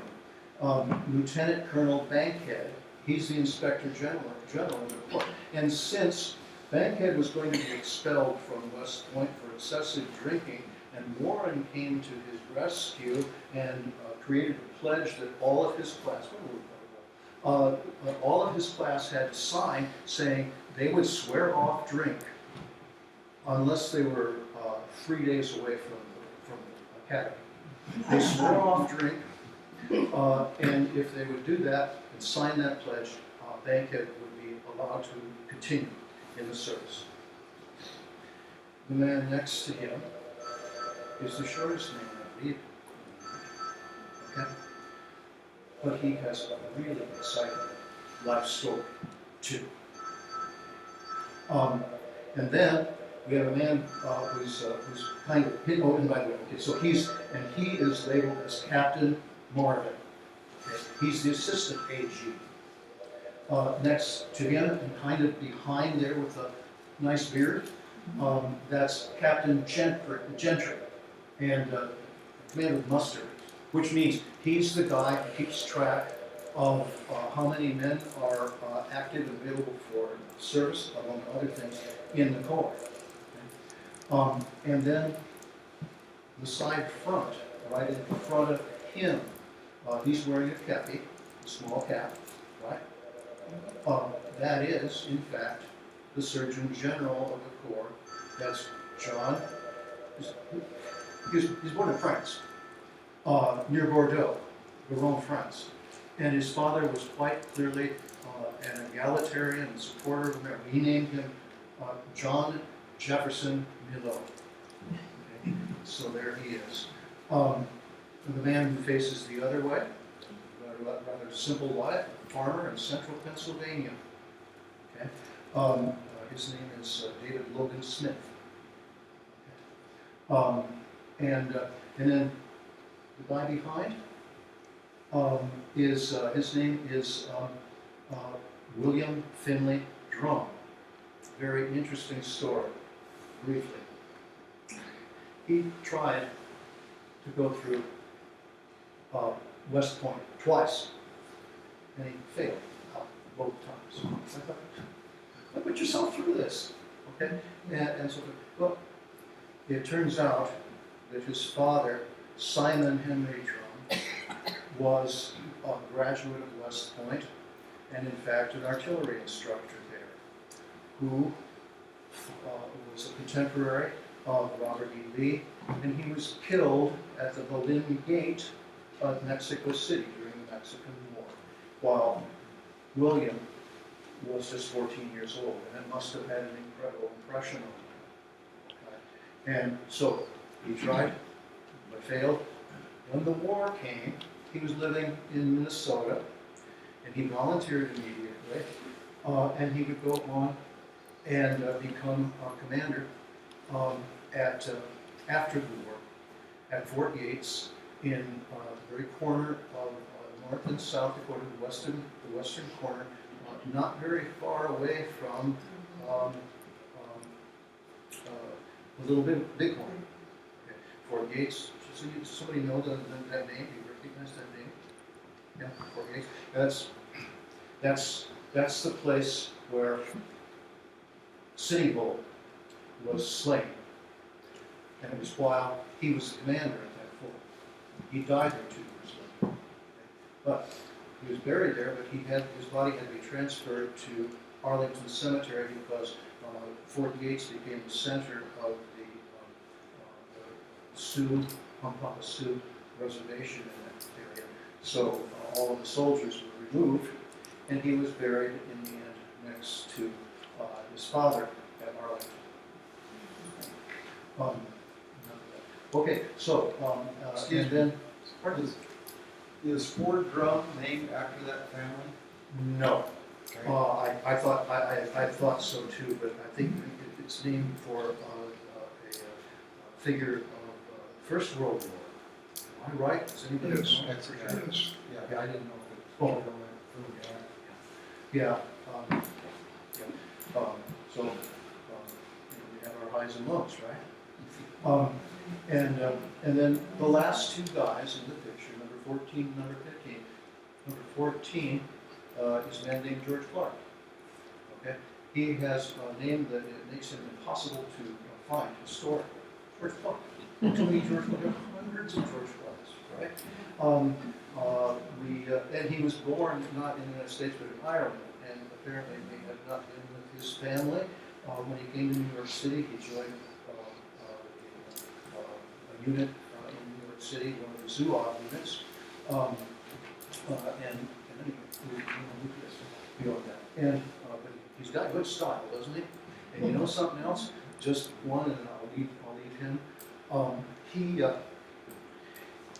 Lieutenant Colonel Bankhead, he's the Inspector General of the Corps. And since Bankhead was going to be expelled from West Point for excessive drinking, and Warren came to his rescue and created a pledge that all of his class had to sign, saying they would swear off drink unless they were 3 days away from the academy. They swore off drink, and if they would do that and sign that pledge, Bankhead would be allowed to continue in the service. The man next to him is the shortest man, I believe. okay? But he has a really exciting life story, too. And then we have a man who's kind of, oh, and by the way, okay, so he is labeled as Captain Marvin. Okay? He's the assistant AG. Next to him, and kind of behind there with a nice beard, that's Captain Gentry, and Commander Mustard, which means he's the guy who keeps track of how many men are active and available for service, among other things, in the Corps. And then the side front, right in front of him, he's wearing a kepi, a small cap, right? That is, in fact, the Surgeon General of the Corps. That's John. He's born in France, near Bordeaux, Garonne, France. And his father was quite clearly an egalitarian and supporter of America. He named him John Jefferson Milo. Okay? So there he is. The man who faces the other way, rather simple life, farmer in central Pennsylvania. Okay? His name is David Logan Smith. And then the guy behind his name is William Finley Drum. Very interesting story, briefly. He tried to go through West Point twice, and he failed both times. Put yourself through this, okay? And so, well, it turns out that his father, Simon Henry Drum, was a graduate of West Point, and in fact an artillery instructor there, who was a contemporary of Robert E. Lee, and he was killed at the Berlin Gate of Mexico City during the Mexican War, while William was just 14 years old, and it must have had an incredible impression on him. Okay? And so he tried, but failed. When the war came, he was living in Minnesota, and he volunteered immediately, and he would go on and become a commander after the war at Fort Yates in the very corner of North and South Dakota, the western corner, not very far away from a little bit Bighorn. Okay. Fort Yates. So somebody know that name? Do you recognize that name? Yeah, Fort Yates. That's the place where Sitting Bull was slain, and it was while he was the commander at that fort. He died there 2 years later. But he was buried there, but his body had to be transferred to Arlington Cemetery because Fort Yates became the center of the Sioux, Humpapa Sioux reservation in that area. So all of the soldiers were removed, and he was buried in the end next to his father at Arlington. Okay, so and then pardon. Is Ford Drum named after that family? No. I thought so too, but I think it's named for a figure of the First World War. Am I right? Does anybody know? Yes. Yeah, I didn't know if it. Oh. Yeah. So we have our highs and lows, right? And then the last two guys in the picture, number 14 and number 15. Number 14 is a man named George Clark. Okay, he has a name that it makes him impossible to find historically. George Clark. Too many George Clark. There are hundreds of George Clarks, right? And he was born not in the United States but in Ireland, and apparently he had not been with his family. When he came to New York City, he joined a unit in New York City, one of the Zouave units, and beyond that. And but he's got good style, doesn't he? And you know something else? Just one, and I'll leave him.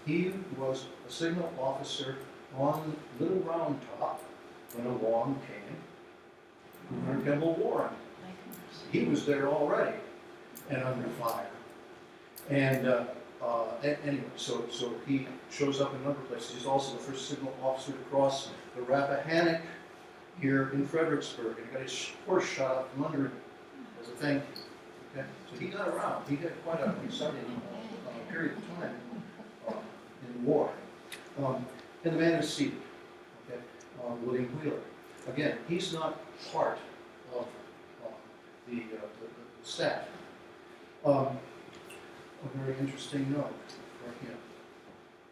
He was a signal officer on Little Round Top when along came Gouvernor Warren. He was there already and under fire. And anyway, so he shows up in a number of places. He's also the first signal officer to cross the Rappahannock here in Fredericksburg, and he got his horse shot out from under him as a thank you. Okay, so he got around. He had quite a exciting period of time in the war. And the man is seated. Okay, William Wheeler. Again, he's not part of the staff. A very interesting note for him.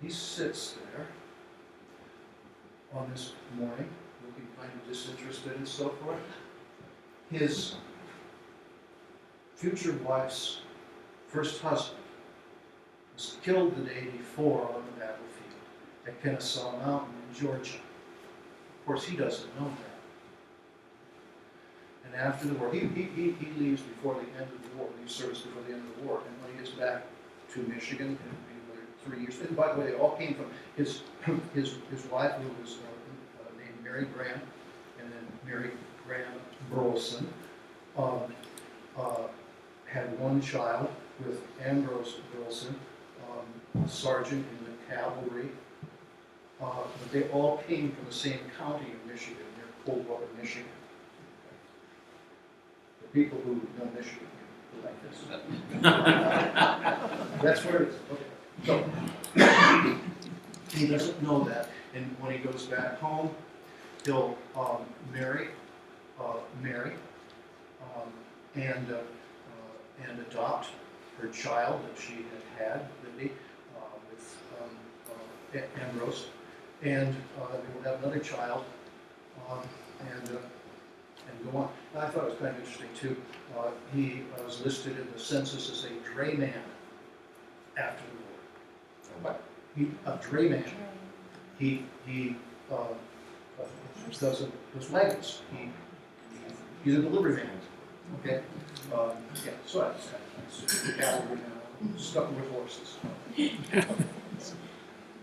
He sits there on this morning, looking kind of disinterested and so forth. His future wife's first husband was killed the day before on the battlefield at Kennesaw Mountain in Georgia. Of course, he doesn't know that. And after the war, he leaves before the end of the war, leaves service before the end of the war, and when he gets back to Michigan in another 3 years, and by the way, they all came from his wife, who was named Mary Graham, and then Mary Graham Burleson, had one child with Ambrose Burleson, a sergeant in the cavalry, but they all came from the same county in Michigan, near Coldwater, Michigan. The people who know Michigan go like this. That's where it is. Okay. So he doesn't know that, and when he goes back home, he'll marry Mary and adopt her child that she had Lindy, with Ambrose, and they will have another child, and go on. I thought it was kind of interesting too. He was listed in the census as a drayman after the war. What? A drayman. He does wagons. He's a delivery man. Okay. Yeah. So that's kind of nice. Cavalry now, stuck with horses.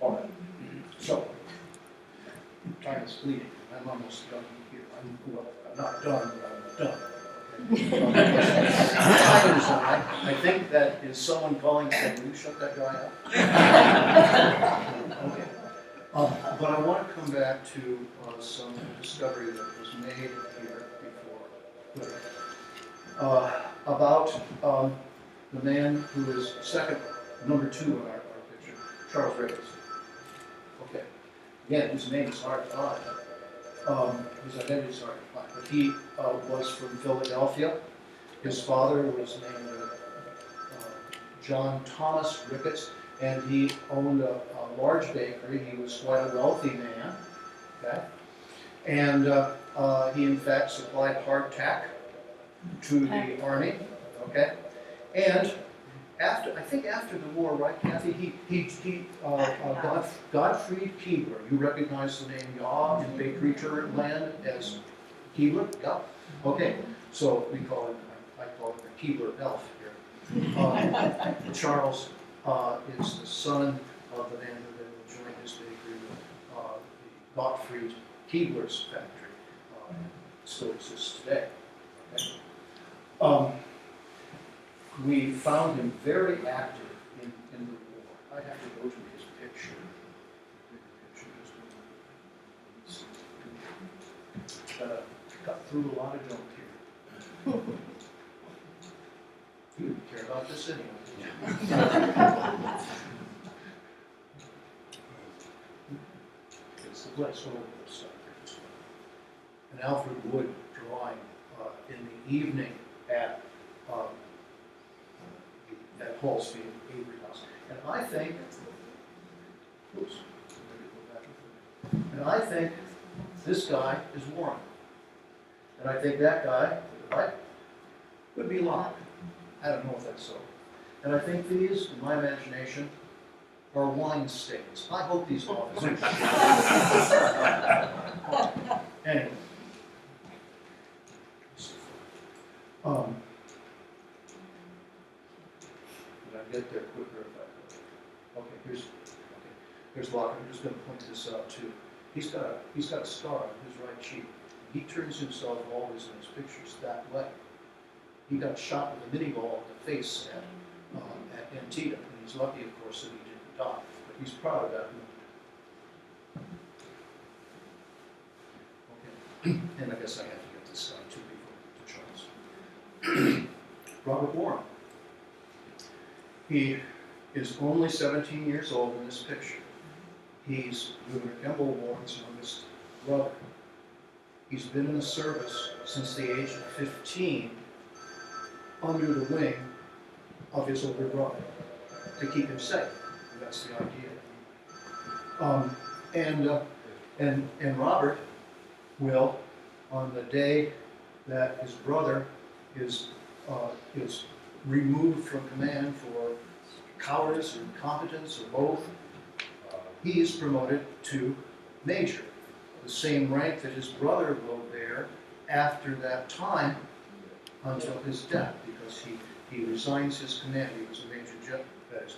All right. So time is fleeting. I'm almost done here. I'm not done, but I'm done. I think that is someone calling saying, will you shut that guy up? Okay. But I want to come back to some discovery that was made here before. About the man who is number two in our picture, Charles Ricketts. Okay. Again, his name is hard to find. His identity is hard to find. But he was from Philadelphia. His father was named John Thomas Ricketts, and he owned a large bakery. He was quite a wealthy man. Okay? And he, in fact, supplied hardtack to the army. Okay? And I think after the war, right, Kathy? Gottfried Keebler. You recognize the name Yaw in bakery land as Keebler? Yeah. Okay. So I call it the Keebler elf here. Charles is the son of the man who then joined his bakery, the Gottfried Keebler's factory. Still exists today. Okay? We found him very active in the war. I have to go to his picture. Got through a lot of junk here. You didn't care about this anyway. It's the place over the stuff. An Alfred Wood drawing in the evening at Hallsfield, Avery House. And I think this guy is Warren. And I think that guy, right, could be Locke. I don't know if that's so. And I think these, in my imagination, are wine stains. I hope these officers. Anyway. Did I get there quicker if I could? Okay, walking, I'm just gonna point this out too. He's got a scar on his right cheek. He turns himself always in his pictures that way. He got shot with a mini ball in the face at Antietam, and he's lucky, of course, that he didn't die. But he's proud of that movement. Okay, and I guess I have to get this guy too before to Charles. Robert Warren. He is only 17 years old in this picture. He's Gouvernor Kemble Warren's youngest brother. He's been in the service since the age of 15 under the wing of his older brother to keep him safe. That's the idea. And Robert will, on the day that his brother is removed from command for cowardice or incompetence or both, he is promoted to major, the same rank that his brother will bear after that time until his death, because he resigns his command. He was a major general, that is,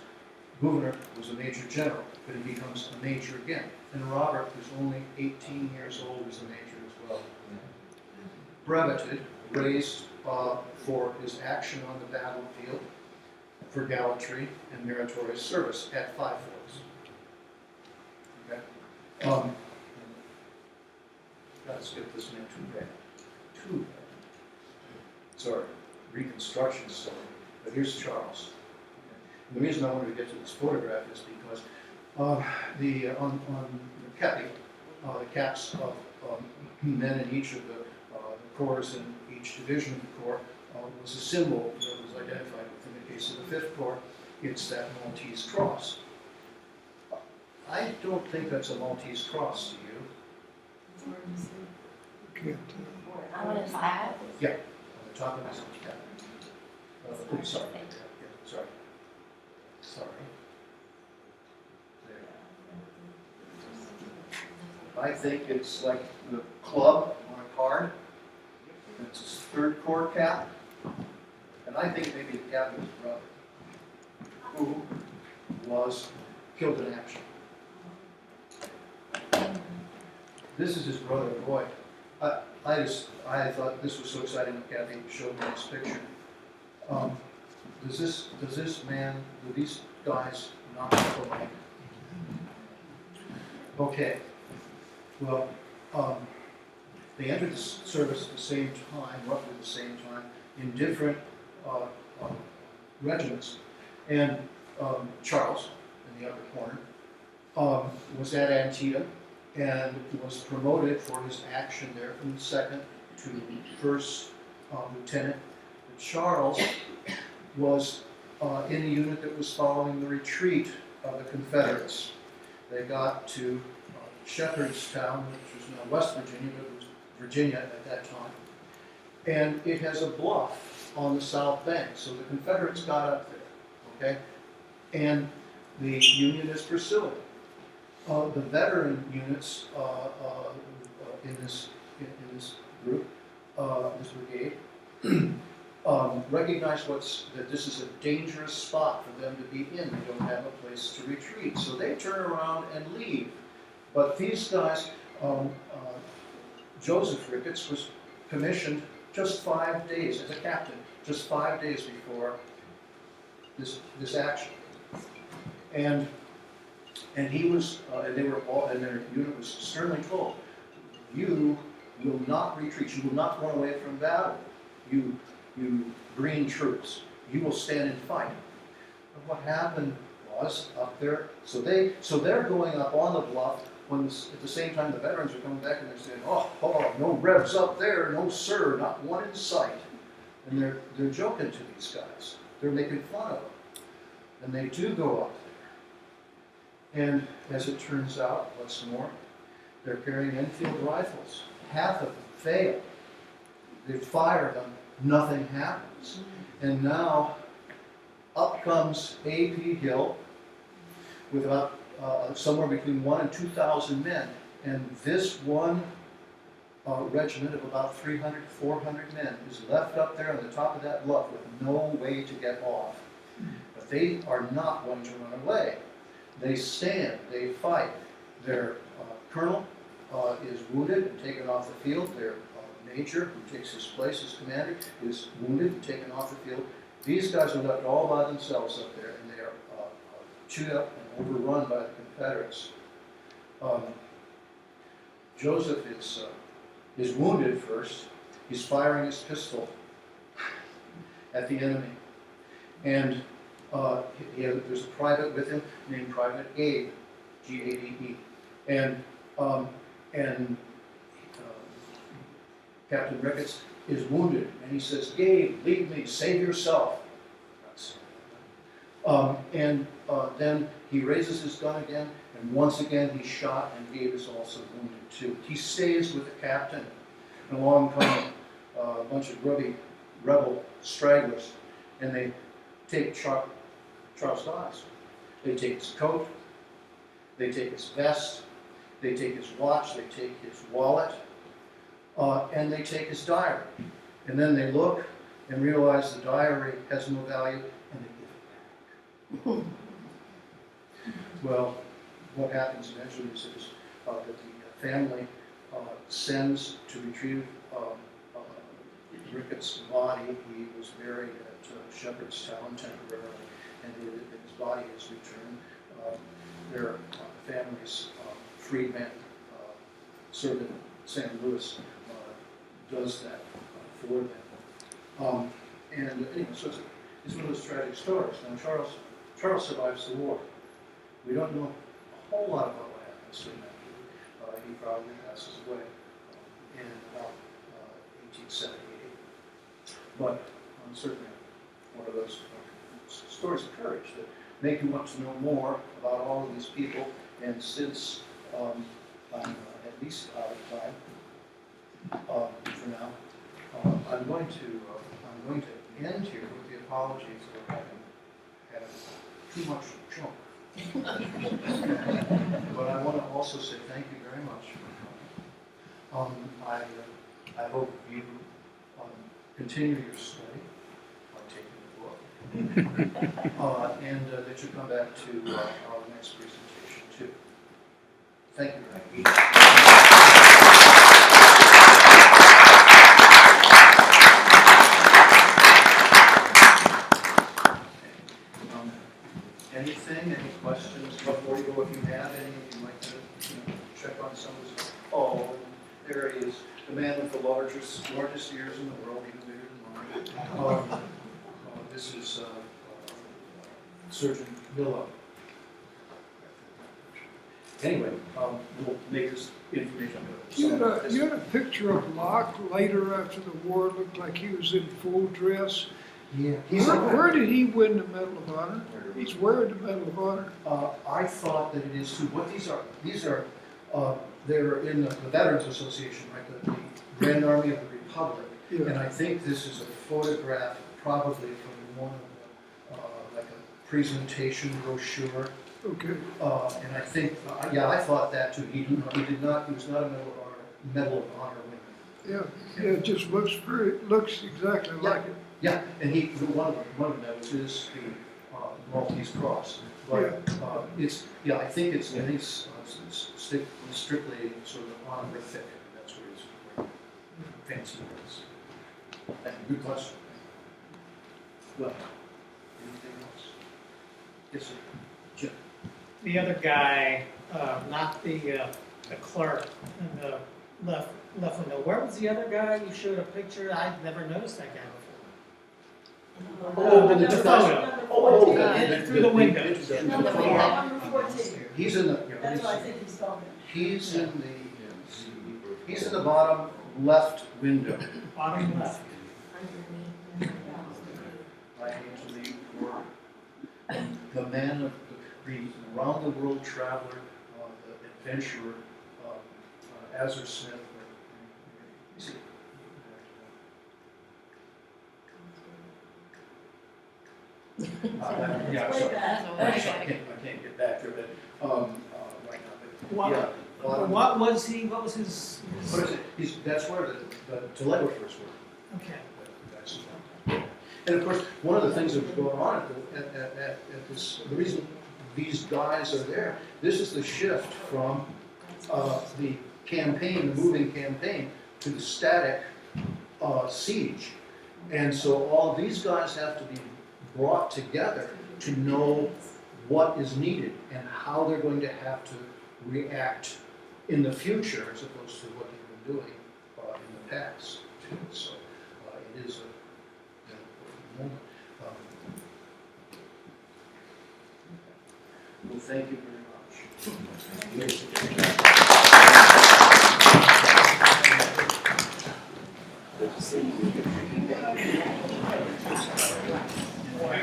Gouverneur was a major general, but he becomes a major again. And Robert, who's only 18 years old, is a major as well. Breveted, raised for his action on the battlefield, for gallantry and meritorious service at Five Forks. Okay. Gotta skip this man too bad. Too bad. Sorry, Reconstruction story. But here's Charles. And the reason I wanted to get to this photograph is because on the kepi, the caps of men in each of the corps in each division of the corps was a symbol that was identified with. In the case of the 5th Corps, it's that Maltese cross. I don't think that's a Maltese cross to you. It's hard to see. On his hat? Yeah, on the top of his cap. Oops, sorry. Yeah, sorry. Sorry. There. I think it's like the club on a card. It's his 3rd Corps cap. And I think maybe the cap of his brother, who was killed in action. This is his brother, boy. I thought this was so exciting when Kathy showed me this picture. Does this man, do these guys not look alike? Okay. Well, they entered the service at the same time, roughly the same time, in different regiments. And Charles, in the upper corner, was at Antietam and was promoted for his action there from the 2nd to 1st lieutenant. But Charles was in the unit that was following the retreat of the Confederates. They got to Shepherdstown, which was now West Virginia, but it was Virginia at that time. And it has a bluff on the south bank, so the Confederates got up there, okay? And the Union is pursuing. The veteran units in this group, this brigade, recognize that this is a dangerous spot for them to be in. They don't have a place to retreat, so they turn around and leave. But these guys, Joseph Ricketts was commissioned just 5 days as a captain, just 5 days before this action, and he was, and they were all, and their unit was sternly told, you will not retreat, you will not run away from battle, you green troops, you will stand and fight. And what happened was, up there, so they're going up on the bluff, when at the same time the veterans are coming back and they're saying, oh, no Rebs up there, no sir, not one in sight. And they're joking to these guys, they're making fun of them. And they do go up there. And as it turns out, what's more, they're carrying Enfield rifles. Half of them fail. They fire them, nothing happens. And now, up comes A.P. Hill with about somewhere between 1,000 and 2,000 men. And this one regiment of about 300, 400 men is left up there on the top of that bluff with no way to get off. But they are not going to run away. They stand, they fight. Their colonel is wounded and taken off the field. Their major, who takes his place as commander, is wounded and taken off the field. These guys are left all by themselves up there, and they are chewed up and overrun by the Confederates. Joseph is wounded first. He's firing his pistol at the enemy. And there's a private with him named Private Abe, G-A-D-E. And Captain Ricketts is wounded, and he says, "Gabe, leave me, save yourself." Then he raises his gun again, and once again he's shot, and Gabe is also wounded too. He stays with the captain, and along come a bunch of grubby rebel stragglers, and they take Charles Dodds. They take his coat, they take his vest, they take his watch, they take his wallet, and they take his diary. And then they look and realize the diary has no value, and they give it back. Well, what happens eventually is that the family sends to retrieve Ricketts' body. He was buried at Shepherdstown temporarily, and his body is returned. Their family's freedman servant, St. Louis, does that for them. Anyway, so it's one of those tragic stories. Now, Charles survives the war. We don't know a whole lot about what happens to him after. He probably passes away in about 1878. But certainly one of those stories of courage that make you want to know more about all of these people. And since I'm at least out of time for now, I'm going to end here with the apologies for having had too much junk. But I want to also say thank you very much for coming. I hope you continue your study by taking the book, and that you come back to our next presentation too. Thank you very much. Anything, any questions before you go? If you have any, you'd like to check on some of this. Oh, there he is, the man with the largest ears in the world, even bigger than mine. This is Surgeon Miller. Anyway, we'll make this information available. You had a picture of Locke later after the war. It looked like he was in full dress. Yeah. Where did he win the Medal of Honor? He's wearing the Medal of Honor. I thought that it is too. What these are, they're in the Veterans Association, right? The Grand Army of the Republic. Yeah. And I think this is a photograph, probably from one of the, like a presentation brochure. Okay. And I think, I thought that too. He was not a Medal of Honor winner. Yeah, it just looks exactly like it. Yeah, and one of them is the Maltese Cross. But I think it's strictly sort of honorific. That's where it's fancy words. Good question. Well, anything else? Yes, sir. Jim. The other guy, not the clerk in the left window. Where was the other guy? You showed a picture. I'd never noticed that guy before. The photo. Through the window. Number 14. He's in the. That's what I think he's talking. He's in the bottom left window. Bottom left. I hate to leave for the man of the round the world traveler, the adventurer, Azar Smith. Yeah, sorry. I can't get back to it right now. But What was he? What was his? What is it? That's where the telegraphers were. Okay. And of course, one of the things that was going on at this, the reason these guys are there. This is the shift from the campaign, the moving campaign, to the static siege. And so all of these guys have to be brought together to know what is needed and how they're going to have to react in the future as opposed to what they've been doing in the past. So it is a moment. Well, thank you very much. Thank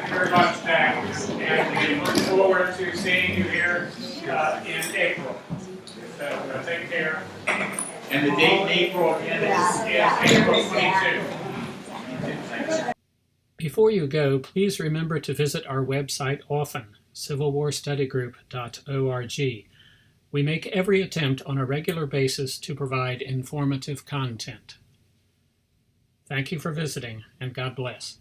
you very much, Jack, and we look forward to seeing you here in April. So take care. And the date in April again Is April 22. Before you go, please remember to visit our website often, civilwarstudygroup.org. We make every attempt on a regular basis to provide informative content. Thank you for visiting, and God bless.